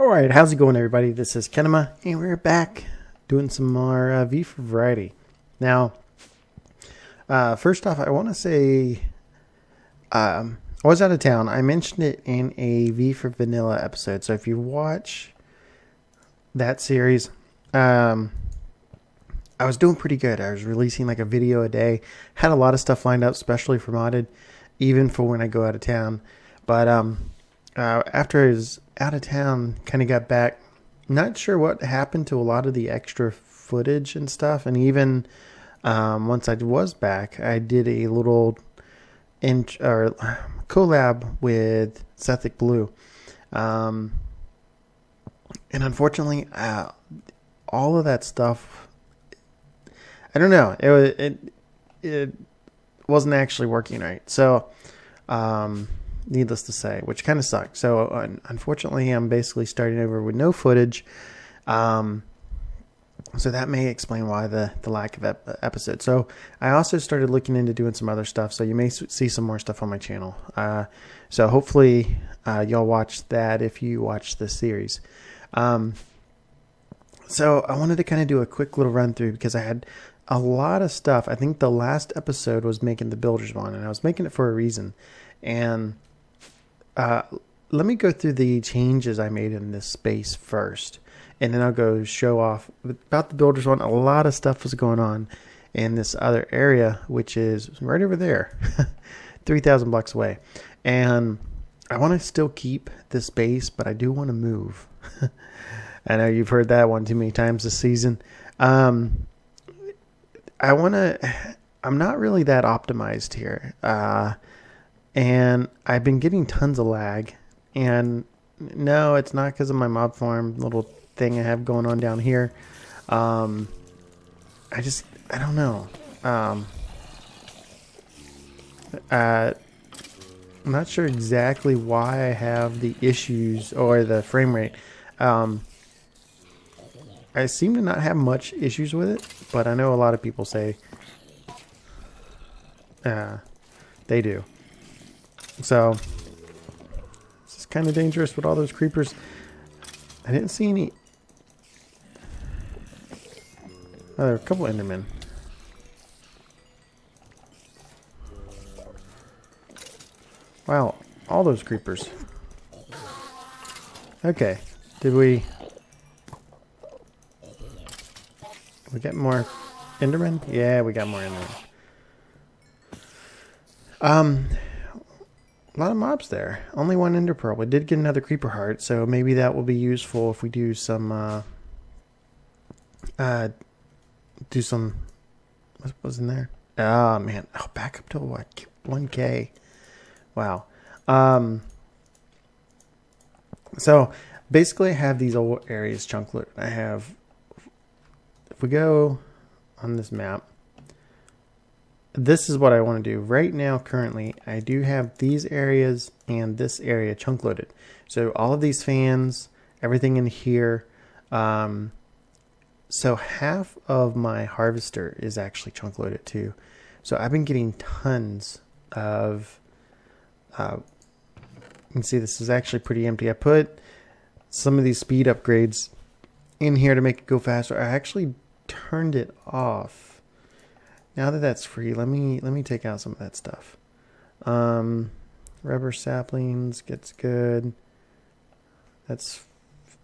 Alright, how's it going, everybody? This is Kenema, and we're back doing some more V4Variety. Now, first off, I want to say I was out of town. I mentioned it in a V for Vanilla episode, so if you watch that series, I was doing pretty good. I was releasing like a video a day, had a lot of stuff lined up, especially for modded, even for when I go out of town. But after I was out of town, kind of got back, not sure what happened to a lot of the extra footage and stuff. And even once I was back, I did a little collab with Sethic Blue. And unfortunately, all of that stuff, I don't know, it wasn't actually working right. So, needless to say, which kind of sucked. So unfortunately, I'm basically starting over with no footage. So that may explain why the lack of episode. So I also started looking into doing some other stuff. So you may see some more stuff on my channel. So hopefully y'all watch that if you watch this series. So I wanted to kind of do a quick little run through because I had a lot of stuff. I think the last episode was making the builders one, and I was making it for a reason. And let me go through the changes I made in this space first, and then I'll go show off about the builders one. A lot of stuff was going on in this other area, which is right over there, 3,000 blocks away. And I want to still keep this base, but I do want to move. I know you've heard that one too many times this season. I'm not really that optimized here. And I've been getting tons of lag, and no, it's not because of my mob farm little thing I have going on down here. I don't know. I'm not sure exactly why I have the issues or the frame rate. I seem to not have much issues with it, but I know a lot of people say they do. So this is kind of dangerous with all those creepers. I didn't see any. Oh, there are a couple Endermen. Wow, all those creepers. Okay, did we get more Endermen? Yeah, we got more Endermen. A lot of mobs there. Only one ender pearl. We did get another creeper heart, so maybe that will be useful if we do some what was in there? Oh man. Oh, back up to what? 1K. Wow. So basically I have these old areas chunk loaded. I have, if we go on this map, this is what I want to do right now. Currently, I do have these areas and this area chunk loaded. So all of these fans, everything in here. So half of my harvester is actually chunk loaded too. So I've been getting tons of, you can see this is actually pretty empty. I put some of these speed upgrades in here to make it go faster. I actually turned it off. Now that that's free, let me take out some of that stuff. Rubber saplings gets good. That's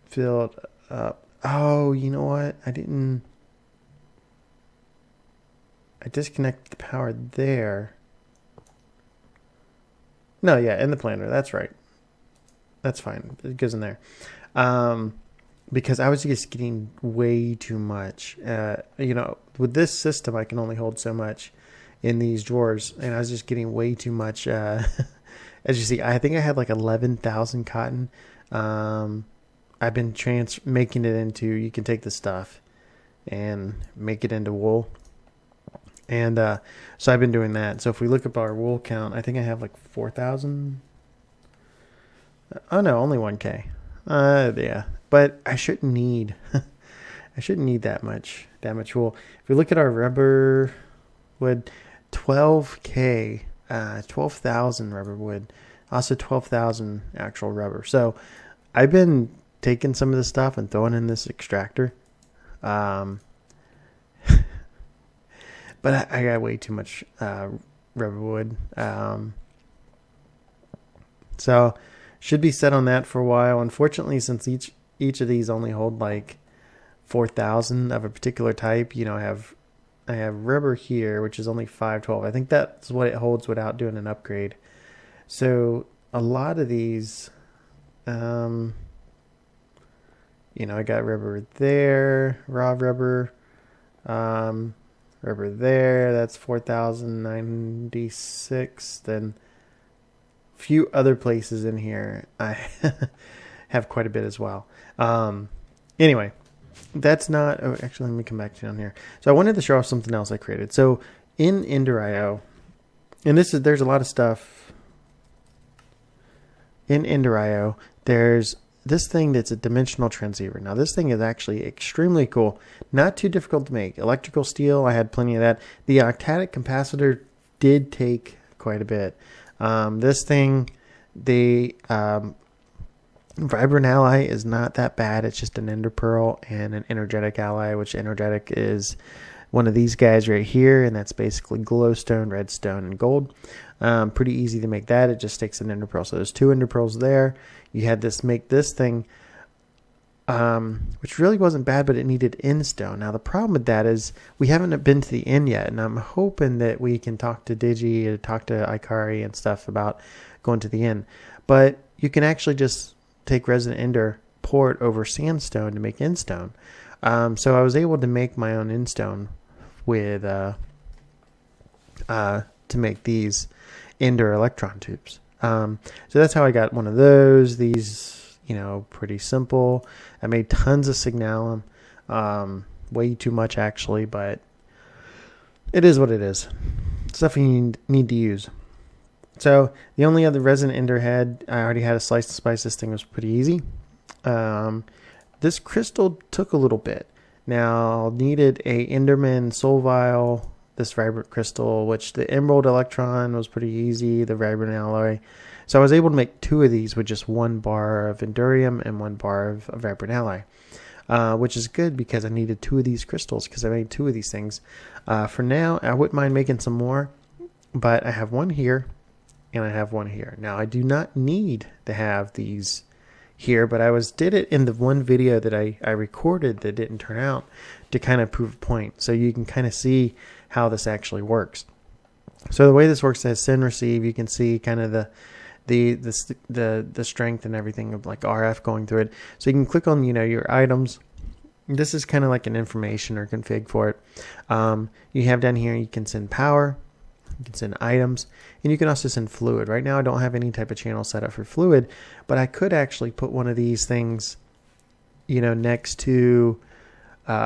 filled up. Oh, you know what? I disconnected the power there. No, yeah, in the planter. That's right. That's fine. It goes in there. Because I was just getting way too much. You know, with this system, I can only hold so much in these drawers, and I was just getting way too much. As you see, I think I had like 11,000 cotton. I've been making it into, you can take the stuff and make it into wool. And so I've been doing that. So if we look up our wool count, I think I have like 4,000. Oh no, only 1K. Yeah. But I shouldn't need that much wool. If we look at our rubber wood, 12K, 12,000 rubber wood, also 12,000 actual rubber. So I've been taking some of the stuff and throwing in this extractor. But I got way too much rubber wood. So should be set on that for a while. Unfortunately, since each of these only hold like 4,000 of a particular type, you know, I have rubber here, which is only 512. I think that's what it holds without doing an upgrade. So a lot of these, you know, I got rubber there, raw rubber, rubber there. That's 4,096. Then a few other places in here, I have quite a bit as well. Anyway, that's not. Oh, actually, let me come back down here. So I wanted to show off something else I created. So in Ender.io, and there's a lot of stuff in Ender.io. There's this thing that's a dimensional transceiver. Now this thing is actually extremely cool. Not too difficult to make. Electrical steel, I had plenty of that. The octadic capacitor did take quite a bit. This thing, the vibrant ally is not that bad. It's just an ender pearl and an energetic ally, which energetic is one of these guys right here, and that's basically glowstone, redstone, and gold. Pretty easy to make that. It just takes an ender pearl. So there's 2 ender pearls there. You had this make this thing, which really wasn't bad, but it needed endstone. Now the problem with that is we haven't been to the end yet, and I'm hoping that we can talk to Digi, talk to Ikari and stuff about going to the end. But you can actually just take resin ender, pour it over sandstone to make endstone. So I was able to make my own endstone with to make these ender electron tubes. So that's how I got one of those. These, you know, pretty simple. I made tons of signalum, way too much actually, but it is what it is. Stuff you need to use. So the only other resin ender head, I already had a slice and spice. This thing was pretty easy. This crystal took a little bit. Now needed a Enderman soul vial, this vibrant crystal, which the emerald electron was pretty easy, the vibrant alloy. So I was able to make 2 of these with just 1 bar of endurium and 1 bar of vibrant alloy, which is good because I needed 2 of these crystals because I made 2 of these things. For now, I wouldn't mind making some more, but I have 1 here and I have 1 here. Now I do not need to have these here, but I did it in the one video that I recorded that didn't turn out to kind of prove a point. So you can kind of see how this actually works. So the way this works is send receive. You can see kind of the strength and everything of like RF going through it. So you can click on, you know, your items. This is kind of like an information or config for it. You have down here, you can send power, you can send items, and you can also send fluid. Right now I don't have any type of channel set up for fluid, but I could actually put one of these things, you know, next to,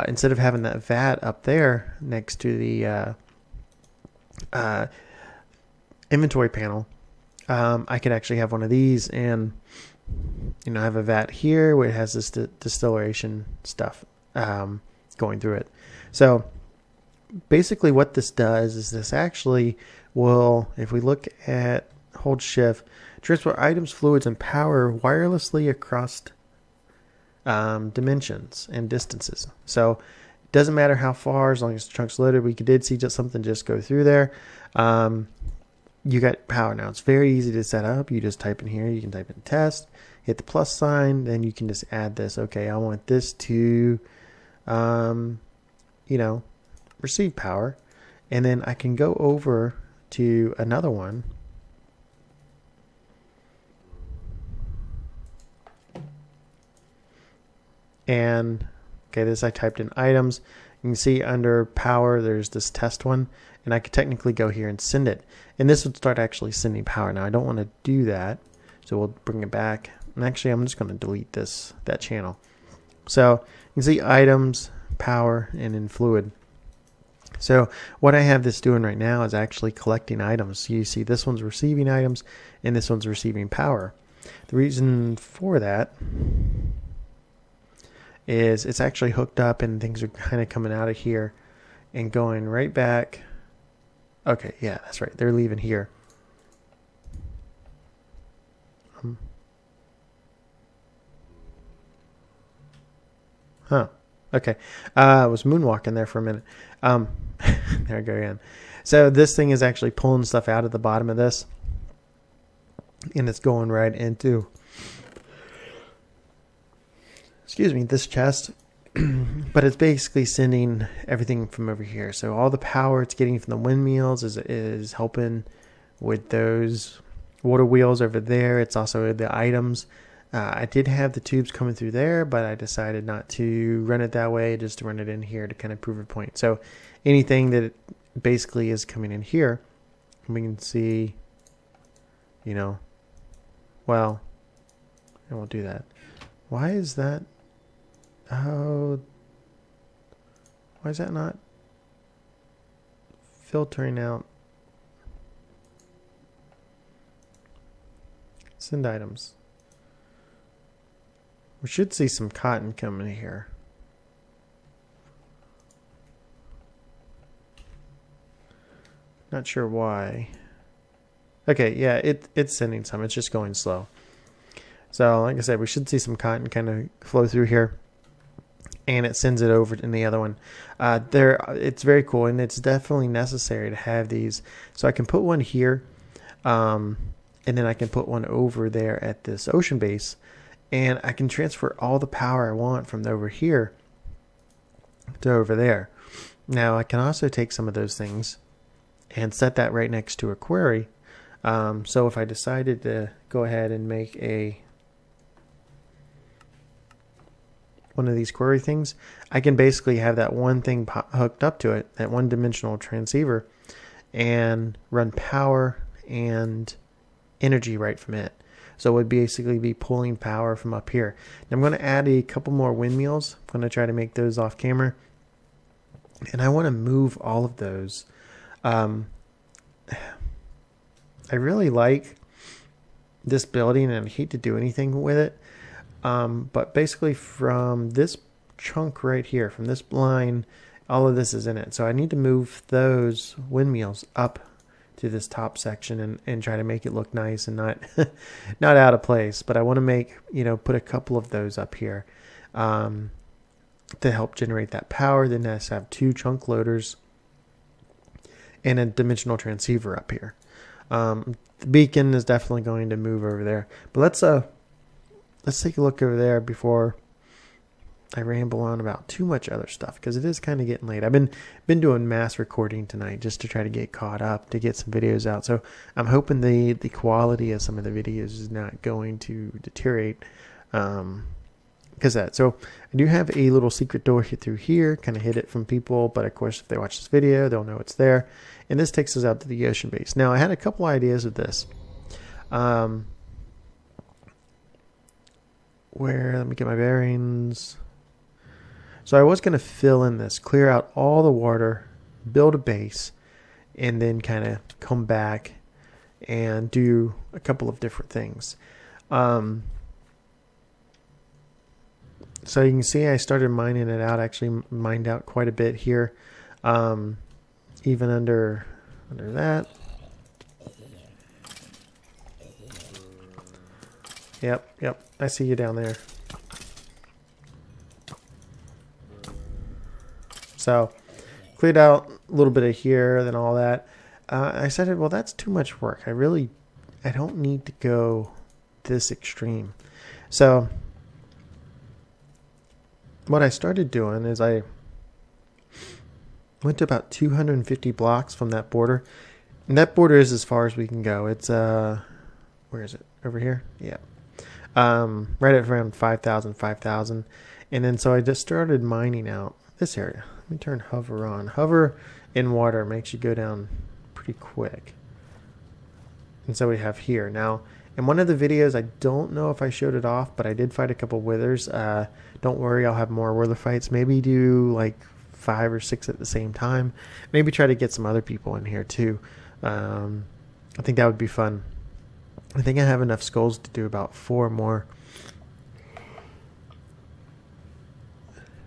instead of having that vat up there next to the inventory panel, I could actually have one of these and, you know, have a vat here where it has this distillation stuff going through it. So basically what this does is this actually will, if we look at hold shift, transfer items, fluids, and power wirelessly across dimensions and distances. So it doesn't matter how far, as long as the trunk's loaded. We did see just something just go through there. You got power now. It's very easy to set up. You just type in here. You can type in test, hit the plus sign, then you can just add this. Okay, I want this to, you know, receive power, and then I can go over to another one. And okay, this I typed in items. You can see under power there's this test one, and I could technically go here and send it, and this would start actually sending power. Now I don't want to do that, so we'll bring it back, and actually I'm just going to delete that channel. So you can see items, power, and in fluid. So what I have this doing right now is actually collecting items. So you see this one's receiving items and this one's receiving power. The reason for that is it's actually hooked up and things are kind of coming out of here and going right back. Okay, yeah, that's right. They're leaving here. Huh. Okay. I was moonwalking there for a minute. There I go again. So this thing is actually pulling stuff out of the bottom of this, and it's going right into, excuse me, this chest. But it's basically sending everything from over here. So all the power it's getting from the windmills is helping with those water wheels over there. It's also the items. I did have the tubes coming through there, but I decided not to run it that way, just to run it in here to kind of prove a point. So anything that basically is coming in here, we can see, you know, well, I won't do that. Why is that? Oh, why is that not filtering out? Send items. We should see some cotton coming here. Not sure why. Okay, yeah, it's sending some. It's just going slow. So, like I said, we should see some cotton kind of flow through here. And it sends it over in the other one. It's very cool, and it's definitely necessary to have these. So I can put one here, and then I can put one over there at this ocean base, and I can transfer all the power I want from over here to over there. Now I can also take some of those things and set that right next to a query. So if I decided to go ahead and make one of these query things, I can basically have that one thing hooked up to it, that one dimensional transceiver, and run power and energy right from it. So it would basically be pulling power from up here. Now I'm going to add a couple more windmills. I'm going to try to make those off camera, and I want to move all of those. I really like this building, and I hate to do anything with it. But basically from this chunk right here, from this line, all of this is in it. So I need to move those windmills up to this top section and try to make it look nice and not not out of place. But I want to make, put a couple of those up here to help generate that power. Then I have two chunk loaders and a dimensional transceiver up here. The beacon is definitely going to move over there. But let's take a look over there before I ramble on about too much other stuff, because it is kind of getting late. I've been doing mass recording tonight just to try to get caught up, to get some videos out. So I'm hoping the quality of some of the videos is not going to deteriorate because of that. So I do have a little secret door through here, kind of hid it from people, but of course if they watch this video, they'll know it's there. And this takes us out to the ocean base. Now I had a couple ideas with this. Let me get my bearings. So I was going to fill in this, clear out all the water, build a base, and then kind of come back and do a couple of different things. So you can see I started mining it out, actually mined out quite a bit here, even under that. Yep, I see you down there. So, cleared out a little bit of here, then all that. I said, well, that's too much work. I don't need to go this extreme. So, what I started doing is I went to about 250 blocks from that border. And that border is as far as we can go. It's, where is it? Over here? Yeah. Right at around 5,000. And then so I just started mining out this area. Let me turn hover on. Hover in water makes you go down pretty quick. And so we have here. Now, in one of the videos, I don't know if I showed it off, but I did fight a couple withers. Don't worry, I'll have more wither fights. Maybe do like 5 or 6 at the same time. Maybe try to get some other people in here too. I think that would be fun. I think I have enough skulls to do about 4 more.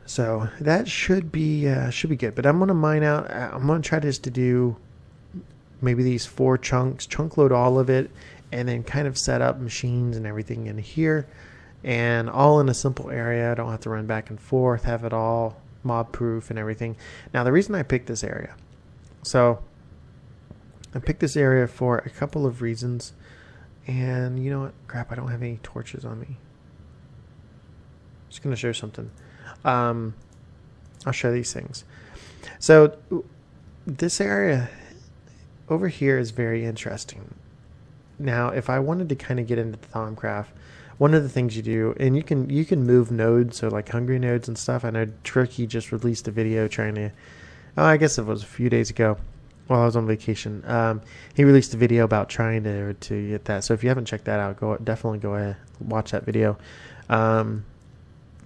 So that should be good. But I'm gonna mine out. I'm gonna try just to do maybe these 4 chunks, chunk load all of it, and then kind of set up machines and everything in here, and all in a simple area. I don't have to run back and forth, have it all mob proof and everything. Now the reason I picked this area, so I picked this area for a couple of reasons. And you know what? Crap, I don't have any torches on me. Just going to show something. I'll show these things. So this area over here is very interesting. Now, if I wanted to kind of get into Thaumcraft, one of the things you do, and you can move nodes, so like hungry nodes and stuff. I know Tricky just released a video trying to, I guess it was a few days ago, while I was on vacation. He released a video about trying to get that. So if you haven't checked that out, definitely go ahead, watch that video.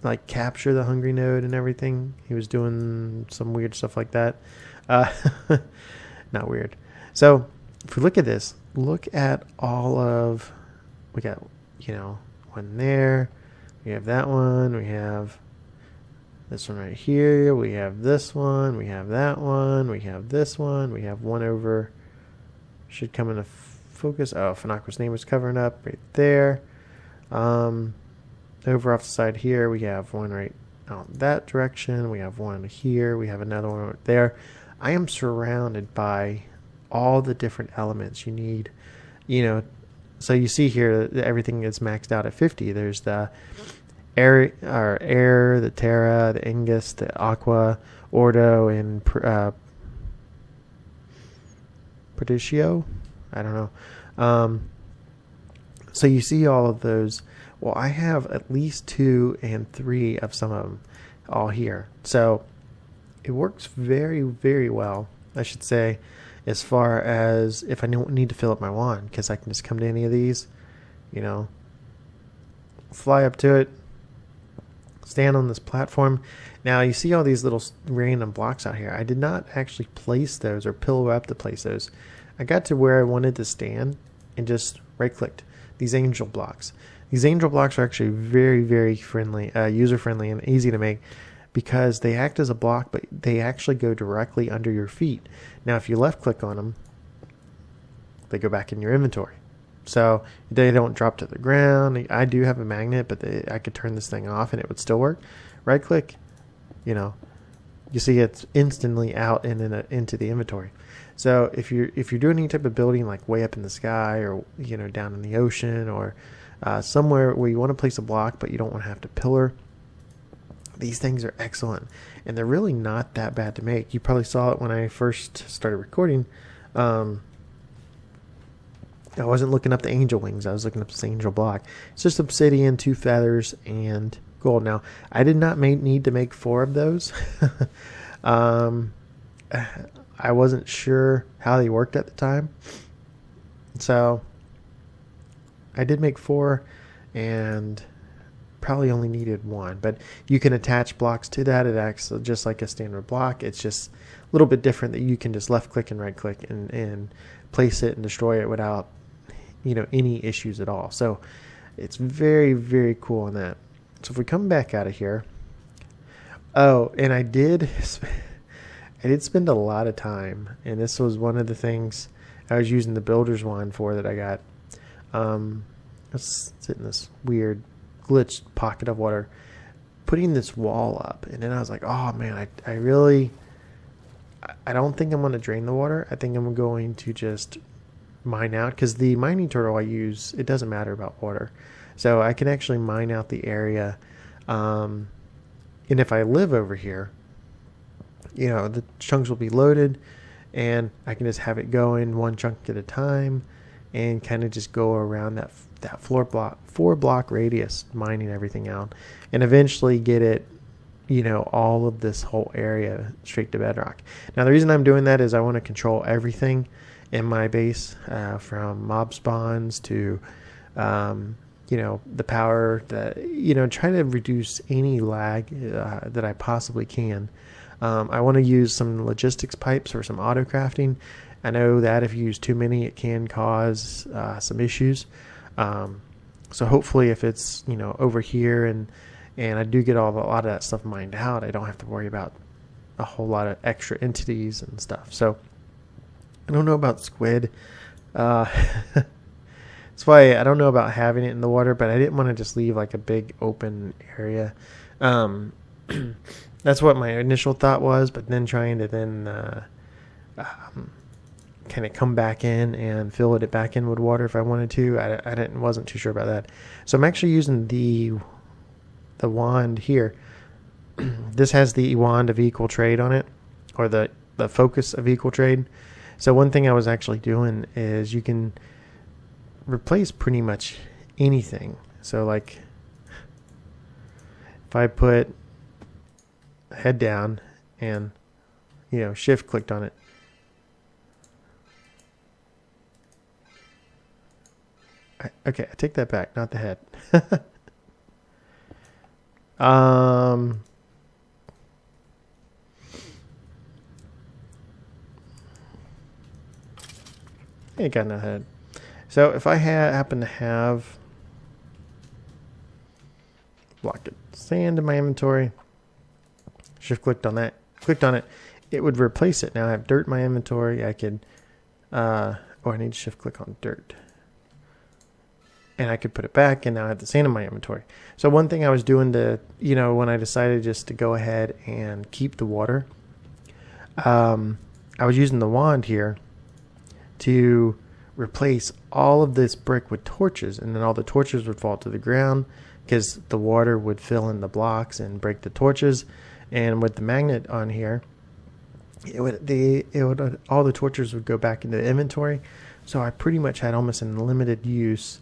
Like capture the hungry node and everything. He was doing some weird stuff like that. Not weird. So if we look at this, look at all of, we got, one there. We have that one. We have this one right here. We have this one. We have that one. We have this one. We have one over. Should come into focus. Oh, Fanako's name is covering up right there. Over off the side here, we have one right out that direction. We have one here. We have another one right there. I am surrounded by all the different elements you need. So you see here that everything is maxed out at 50. There's the air, the Terra, the Angus, the Aqua, Ordo, and Perdicio. I don't know. So you see all of those. Well, I have at least 2 and 3 of some of them all here. So it works very, very well, I should say, as far as if I don't need to fill up my wand, because I can just come to any of these, fly up to it, stand on this platform. Now you see all these little random blocks out here. I did not actually place those or pillar up to place those. I got to where I wanted to stand and just right clicked these angel blocks. These angel blocks are actually very, very friendly, user friendly and easy to make, because they act as a block, but they actually go directly under your feet. Now if you left click on them, they go back in your inventory. So they don't drop to the ground. I do have a magnet, but I could turn this thing off and it would still work. Right click, you see it's instantly out and into the inventory. So if you're doing any type of building like way up in the sky or down in the ocean or somewhere where you want to place a block but you don't want to have to pillar, these things are excellent, and they're really not that bad to make. You probably saw it when I first started recording. I wasn't looking up the angel wings. I was looking up this angel block. It's just obsidian, 2 feathers, and gold. Now, I did not need to make 4 of those. I wasn't sure how they worked at the time. So I did make 4 and probably only needed 1. But you can attach blocks to that. It acts just like a standard block. It's just a little bit different that you can just left click and right click and place it and destroy it without any issues at all. So it's very, very cool on that. So if we come back out of here, and I did spend a lot of time, and this was one of the things I was using the builder's wand for that I got. Let's sit in this weird glitched pocket of water, putting this wall up, and then I was like, oh man, I don't think I'm going to drain the water. I think I'm going to just mine out, because the mining turtle I use, it doesn't matter about water, so I can actually mine out the area. And if I live over here, the chunks will be loaded, and I can just have it going 1 chunk at a time, and kind of just go around that 4 block radius, mining everything out, and eventually get it, all of this whole area straight to bedrock. Now the reason I'm doing that is I want to control everything in my base, from mob spawns to the power, that try to reduce any lag that I possibly can. I want to use some logistics pipes or some auto crafting. I know that if you use too many, it can cause some issues. So hopefully if it's over here and I do get a lot of that stuff mined out, I don't have to worry about a whole lot of extra entities and stuff. So I don't know about squid. That's why I don't know about having it in the water, but I didn't want to just leave like a big open area. Um, that's what my initial thought was, but then trying to then kind of come back in and fill it back in with water if I wanted to. I wasn't too sure about that. So I'm actually using the wand here. This has the wand of equal trade on it, or the focus of equal trade. So one thing I was actually doing is you can replace pretty much anything. So like if I put head down and shift clicked on it, okay, I take that back, not the head. Ain't got no head. So if I happen to have block of sand in my inventory, shift clicked on it, it would replace it. Now I have dirt in my inventory. I could, I need to shift click on dirt. And I could put it back, and now I have the sand in my inventory. So one thing I was doing to, when I decided just to go ahead and keep the water, I was using the wand here to replace all of this brick with torches, and then all the torches would fall to the ground because the water would fill in the blocks and break the torches. And with the magnet on here, all the torches would go back into the inventory. So I pretty much had almost an unlimited use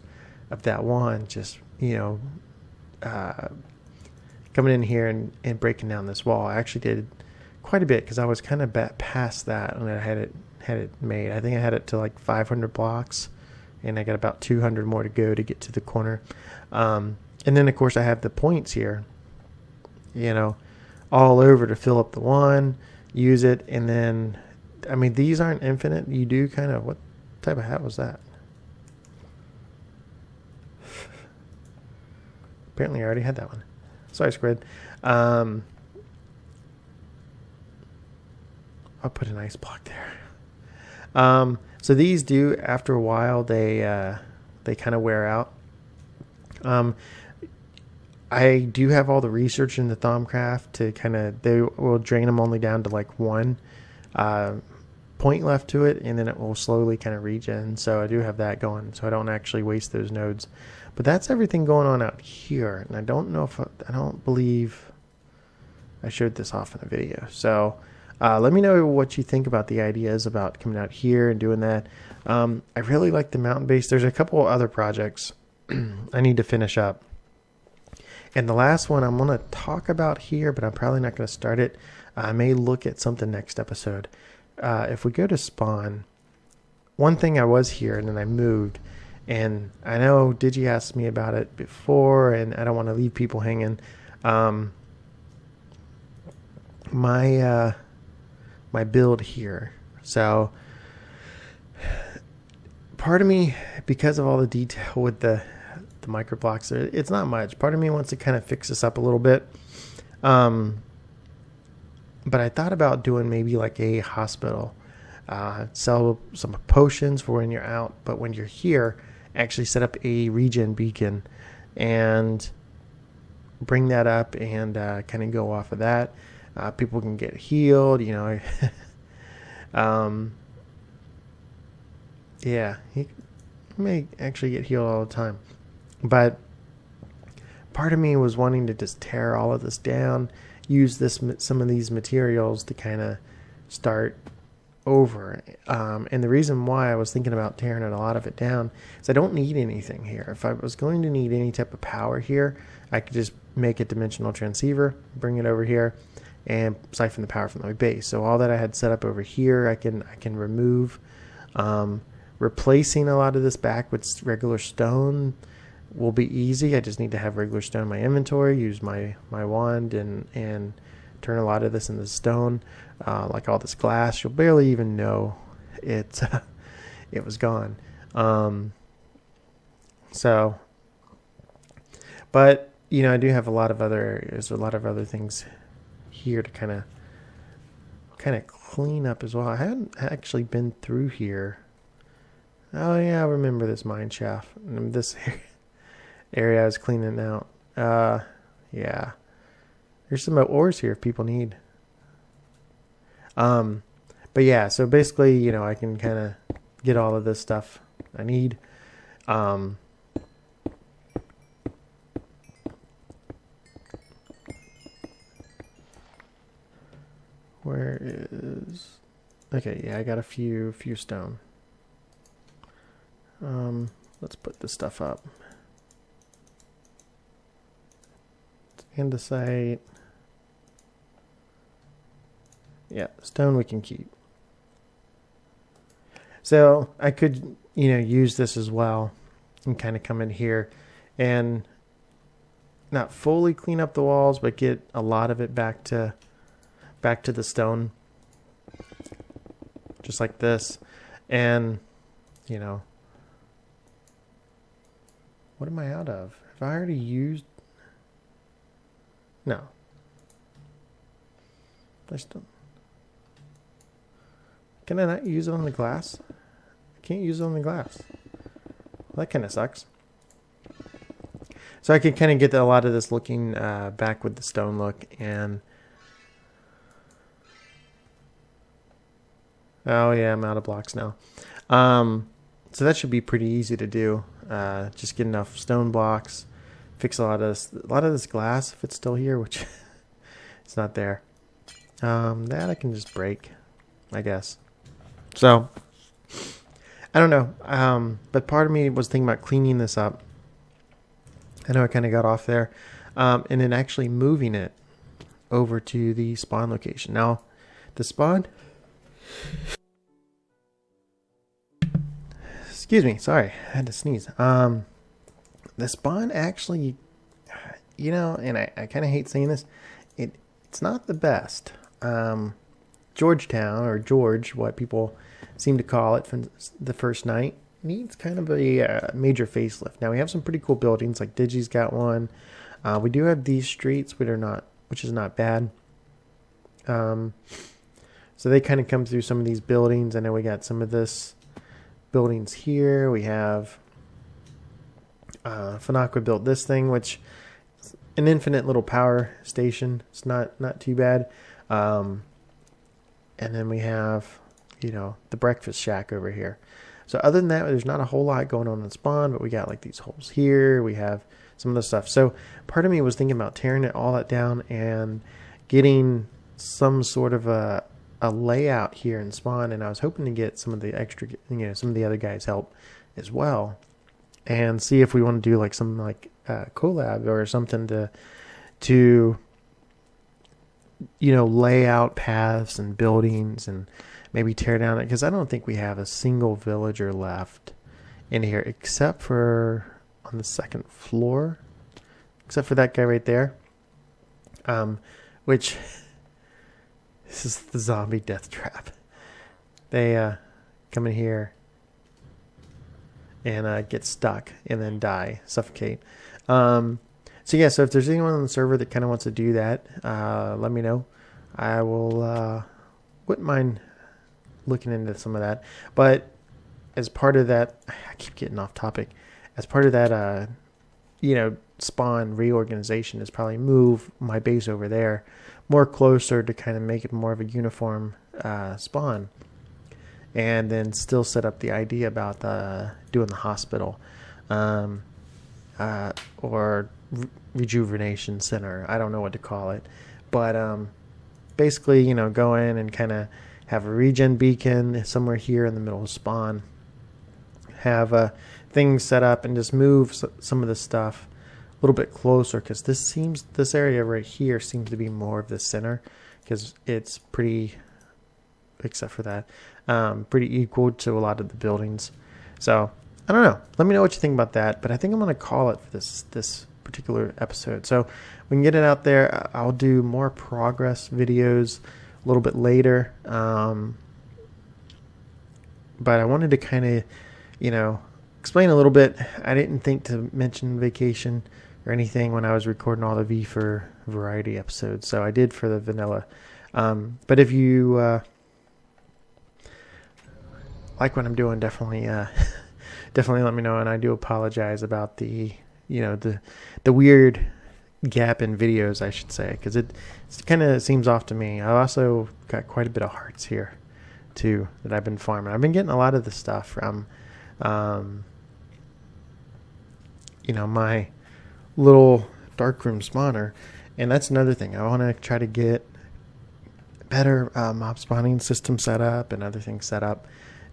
of that wand, just coming in here and breaking down this wall. I actually did quite a bit because I was kind of past that when I had it made. I think I had it to like 500 blocks, and I got about 200 more to go to get to the corner. And then of course I have the points here, all over to fill up the wand, use it, and then these aren't infinite. You do kind of, what type of hat was that? Apparently I already had that one. Sorry, Squid. I'll put an ice block there. So these do, after a while, they kind of wear out. I do have all the research in the Thaumcraft to they will drain them only down to like one point left to it, and then it will slowly kind of regen. So I do have that going, so I don't actually waste those nodes. But that's everything going on out here, and I don't know if I don't believe I showed this off in a video. So let me know what you think about the ideas about coming out here and doing that. I really like the mountain base. There's a couple other projects I need to finish up. And the last one I'm going to talk about here, but I'm probably not going to start it. I may look at something next episode. If we go to spawn, one thing I was here and then I moved, and I know Digi asked me about it before, and I don't want to leave people hanging. My build here. So part of me, because of all the detail with the micro blocks, it's not much. Part of me wants to kind of fix this up a little bit. But I thought about doing maybe like a hospital, sell some potions for when you're out, but when you're here, actually set up a regen beacon and bring that up and kind of go off of that. People can get healed, yeah, he may actually get healed all the time. But part of me was wanting to just tear all of this down, use some of these materials to kind of start over. And the reason why I was thinking about tearing a lot of it down is I don't need anything here. If I was going to need any type of power here, I could just make a dimensional transceiver, bring it over here, and siphon the power from my base. So all that I had set up over here, I can remove. Replacing a lot of this back with regular stone will be easy. I just need to have regular stone in my inventory, use my wand, and turn a lot of this into stone. Like all this glass, you'll barely even know it was gone. So, but I do have a lot of other areas, a lot of other things here to kind of clean up as well. I hadn't actually been through here. Oh yeah, I remember this mine shaft. This area I was cleaning out. Yeah. There's some ores here if people need. Um, but yeah, so basically, I can kind of get all of this stuff I need. Where is... Okay, yeah, I got a few stone. Let's put this stuff up. Andesite. Yeah, stone we can keep. So I could, use this as well and kind of come in here and not fully clean up the walls, but get a lot of it back to the stone, just like this. And, what am I out of? Have I already used? No. I still... Can I not use it on the glass? I can't use it on the glass. Well, that kind of sucks. So I can kind of get a lot of this looking back with the stone look. And oh yeah, I'm out of blocks now. So that should be pretty easy to do. Just get enough stone blocks, fix a lot of this glass if it's still here, which it's not there. That I can just break, I guess. So I don't know. But part of me was thinking about cleaning this up. I know I kind of got off there, and then actually moving it over to the spawn location. Now, the spawn. Excuse me, sorry, I had to sneeze. The spawn actually, and I kind of hate saying this, it's not the best. Georgetown, or George, what people seem to call it from the first night, needs kind of a major facelift. Now we have some pretty cool buildings, like Digi's got one. We do have these streets, which is not bad. So they kind of come through some of these buildings. I know we got some of this buildings here. We have Fanakwa built this thing, which is an infinite little power station. It's not too bad. And then we have, the breakfast shack over here. So other than that, there's not a whole lot going on in spawn, but we got like these holes here. We have some of the stuff. So part of me was thinking about tearing all that down and getting some sort of a layout here in spawn. And I was hoping to get some of the extra, some of the other guys' help as well, and see if we want to do like some collab or something to lay out paths and buildings and maybe tear down it, because I don't think we have a single villager left in here except for on the second floor, except for that guy right there, which this is the zombie death trap. They come in here and get stuck and then die, suffocate. So yeah, so if there's anyone on the server that kind of wants to do that, let me know. I will wouldn't mind looking into some of that. But as part of that, I keep getting off topic. As part of that, spawn reorganization is probably move my base over there more closer to kind of make it more of a uniform spawn, and then still set up the idea about doing the hospital or rejuvenation center. I don't know what to call it, but basically, go in and kind of have a regen beacon somewhere here in the middle of spawn, have things set up, and just move some of the stuff a little bit closer, because this area right here seems to be more of the center, because it's pretty, except for that, pretty equal to a lot of the buildings. So I don't know, let me know what you think about that, but I think I'm going to call it for this particular episode. So we can get it out there. I'll do more progress videos a little bit later, but I wanted to kind of explain a little bit. I didn't think to mention vacation or anything when I was recording all the V4Variety episodes, so I did for the vanilla. But if you like what I'm doing, definitely definitely let me know. And I do apologize about the, the weird gap in videos, I should say, because it kind of seems off to me. I also got quite a bit of hearts here too that I've been farming. I've been getting a lot of the stuff from, my little darkroom spawner. And that's another thing. I want to try to get better mob spawning system set up and other things set up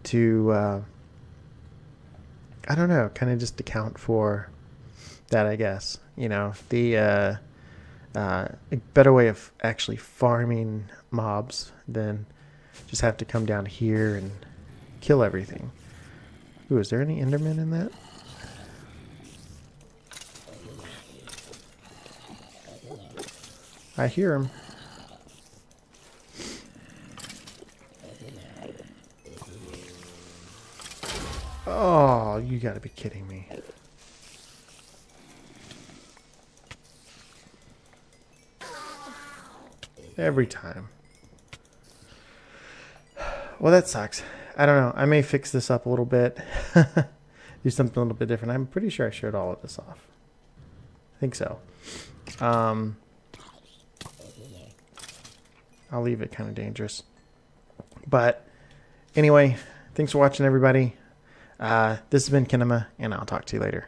to, I don't know, kind of just account for that, I guess. The a better way of actually farming mobs than just have to come down here and kill everything. Ooh, is there any Endermen in that? I hear him. Oh, you gotta be kidding me. Every time. Well, that sucks. I don't know. I may fix this up a little bit. Do something a little bit different. I'm pretty sure I showed all of this off. I think so. I'll leave it kind of dangerous. But anyway, thanks for watching, everybody. This has been Kinema, and I'll talk to you later.